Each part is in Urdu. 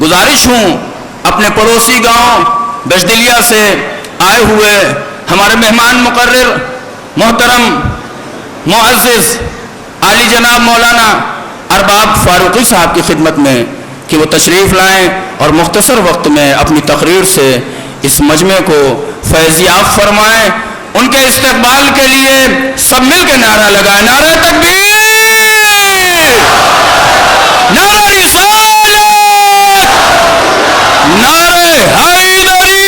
گزارش ہوں اپنے پڑوسی گاؤں بجدلیہ سے آئے ہوئے ہمارے مہمان مقرر محترم معزز عالی جناب مولانا ارباب فاروقی صاحب کی خدمت میں کہ وہ تشریف لائیں اور مختصر وقت میں اپنی تقریر سے اس مجمع کو فیضیاب فرمائیں. ان کے استقبال کے لیے سب مل کے نعرہ لگائیں. نعرہ تکبیر، نعرہ رسالت، نعرہ حیدری.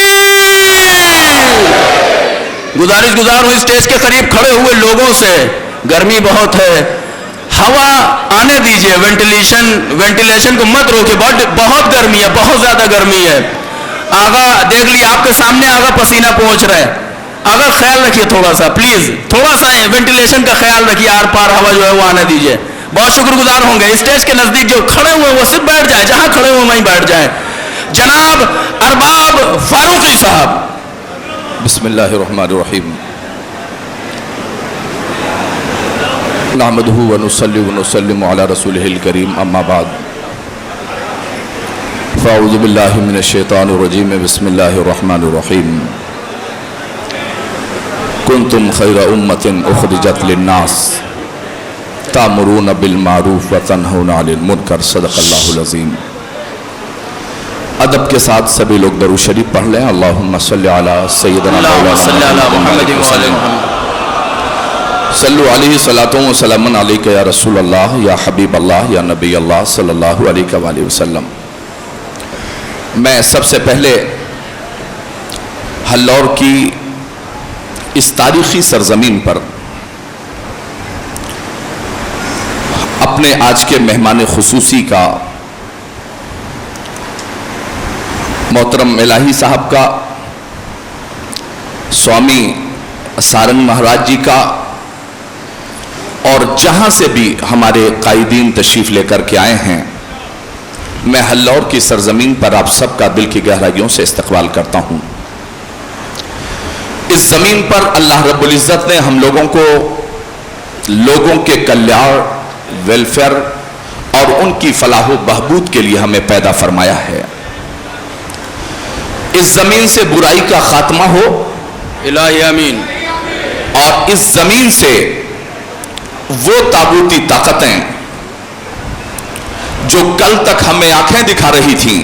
گزارش گزار ہوں اسٹیج کے قریب کھڑے ہوئے لوگوں سے، گرمی بہت ہے، ہوا آنے دیجئے، وینٹیلیشن کو مت روکے، بہت گرمی ہے، بہت زیادہ گرمی ہے. آغا دیکھ لیے آپ کے سامنے آغا پسینہ پہنچ رہا ہے. آغا خیال رکھیے تھوڑا سا، پلیز تھوڑا سا وینٹیلیشن کا خیال رکھیے، آر پار ہوا جو ہے وہ آنے دیجئے. بہت شکر گزار ہوں گے. اسٹیج کے نزدیک جو کھڑے ہوئے وہ صرف بیٹھ جائیں، جہاں کھڑے ہوئے وہیں بیٹھ جائیں. جناب ارباب فاروقی صاحب. بسم اللہ الرحمن الرحیم. نحمدہ ونصلی ونسلم علی رسولہ الکریم، اما بعد فاعوذ باللہ من الشیطان الرجیم. بسم اللہ الرحمن الرحیم. کنتم خیر امت اخرجت للناس تأمرون بالمعروف وتنہون عن المنکر. صدق اللہ العظیم. ادب کے ساتھ سبھی لوگ درود شریف پڑھ لیں. اللہم صلی علی سیدنا محمد وسلم. صلو علیہ صلاۃ و سلام علیک یا رسول اللہ یا حبیب اللہ یا نبی اللہ صلی اللہ علیہ وآلہ وسلم. میں سب سے پہلے ہلور کی اس تاریخی سرزمین پر اپنے آج کے مہمان خصوصی کا، محترم الہی صاحب کا، سوامی سارنگ مہاراج جی کا، اور جہاں سے بھی ہمارے قائدین تشریف لے کر کے آئے ہیں، میں ہلور کی سرزمین پر آپ سب کا دل کی گہرائیوں سے استقبال کرتا ہوں. اس زمین پر اللہ رب العزت نے ہم لوگوں کو لوگوں کے کلیان، ویلفیئر اور ان کی فلاح و بہبود کے لیے ہمیں پیدا فرمایا ہے. اس زمین سے برائی کا خاتمہ ہو، الہی آمین. اور اس زمین سے وہ تاغوتی طاقتیں جو کل تک ہمیں آنکھیں دکھا رہی تھیں،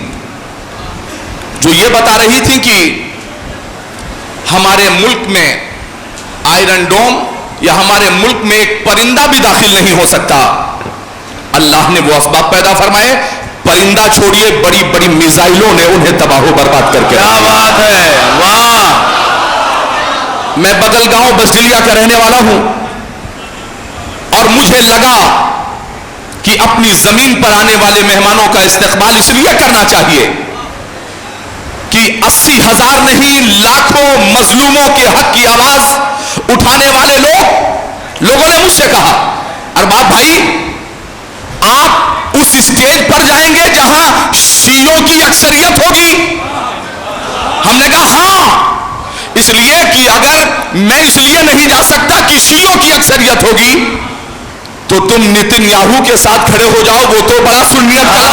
جو یہ بتا رہی تھیں کہ ہمارے ملک میں آئرن ڈوم یا ہمارے ملک میں ایک پرندہ بھی داخل نہیں ہو سکتا، اللہ نے وہ اسباب پیدا فرمائے. پرندہ چھوڑیے، بڑی بڑی میزائلوں نے انہیں تباہ و برباد کر کے. کیا بات ہے، واہ. میں بغل گاؤں بجدلیہ کا رہنے والا ہوں، اور مجھے لگا کہ اپنی زمین پر آنے والے مہمانوں کا استقبال اس لیے کرنا چاہیے کہ 80,000 نہیں، لاکھوں مظلوموں کے حق کی آواز اٹھانے والے لوگوں نے مجھ سے کہا، ارباب بھائی آپ اس اسٹیج پر جائیں گے جہاں شیعوں کی اکثریت ہوگی؟ ہم نے کہا ہاں، اس لیے کہ اگر میں اس لیے نہیں جا سکتا کہ شیعوں کی اکثریت ہوگی تو تم نتن یاہو کے ساتھ کھڑے ہو جاؤ، وہ تو بڑا سنیت کا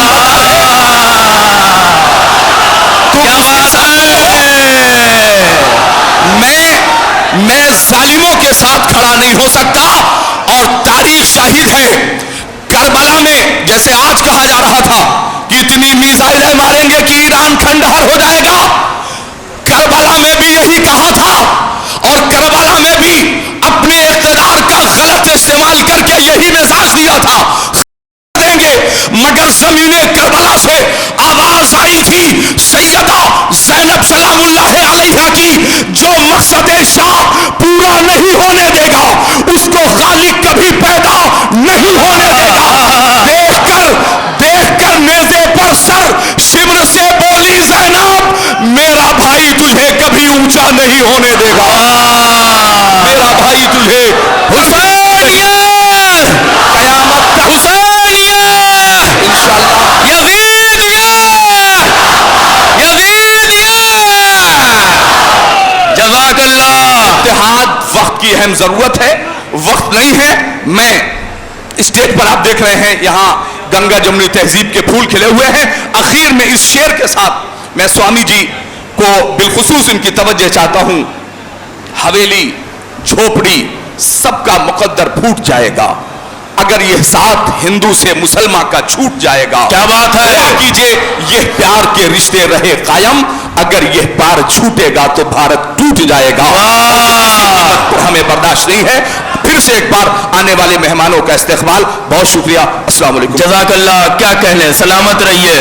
میں ظالموں کے ساتھ کھڑا نہیں ہو سکتا. اور تاریخ شاہد ہے، کربلا میں جیسے آج کہا جا رہا تھا کہ اتنی میزائلیں ماریں گے کہ ایران کھنڈہر ہو جائے گا، کربلا میں بھی یہی کہا تھا، اور کربلا میں بھی اپنے اقتدار کا غلط استعمال کر کے یہی مزاج دیا تھا، دیں گے. مگر زمین کربلا سے آواز آئی تھی سیدہ زینب سلام اللہ علیہا کی، جو مقصد شاہ پورا نہیں ہونے دے گا اس کو خالق کبھی پیدا نہیں ہونے دے گا. دیکھ کر نیزے پر سر شبر سے بولی زینب، میرا بھائی تجھے کبھی اونچا نہیں ہونے دے گا، میرا بھائی تجھے حسینیہ قیامت تک، حسینیہ انشاءاللہ جزاک اللہ. اتحاد وقت کی اہم ضرورت ہے، وقت نہیں ہے. میں اسٹیج پر آپ دیکھ رہے ہیں یہاں گنگا جمنی تہذیب کے پھول کھلے ہوئے ہیں. اخیر میں اس شعر کے ساتھ میں سوامی جی کو بالخصوص ان کی توجہ چاہتا ہوں. حویلی جھوپڑی سب کا مقدر پھوٹ جائے گا اگر یہ ساتھ ہندو سے مسلمان کا چھوٹ جائے گا. کیا بات ہے. دعا کیجئے یہ پیار کے رشتے رہے قائم, اگر یہ پیار چھوٹے گا تو بھارت ٹوٹ جائے گا. کسی قیمت پر ہمیں برداشت نہیں ہے. پھر سے ایک بار آنے والے مہمانوں کا استقبال. بہت شکریہ. السلام علیکم. جزاک اللہ. کیا کہنے, سلامت رہیے.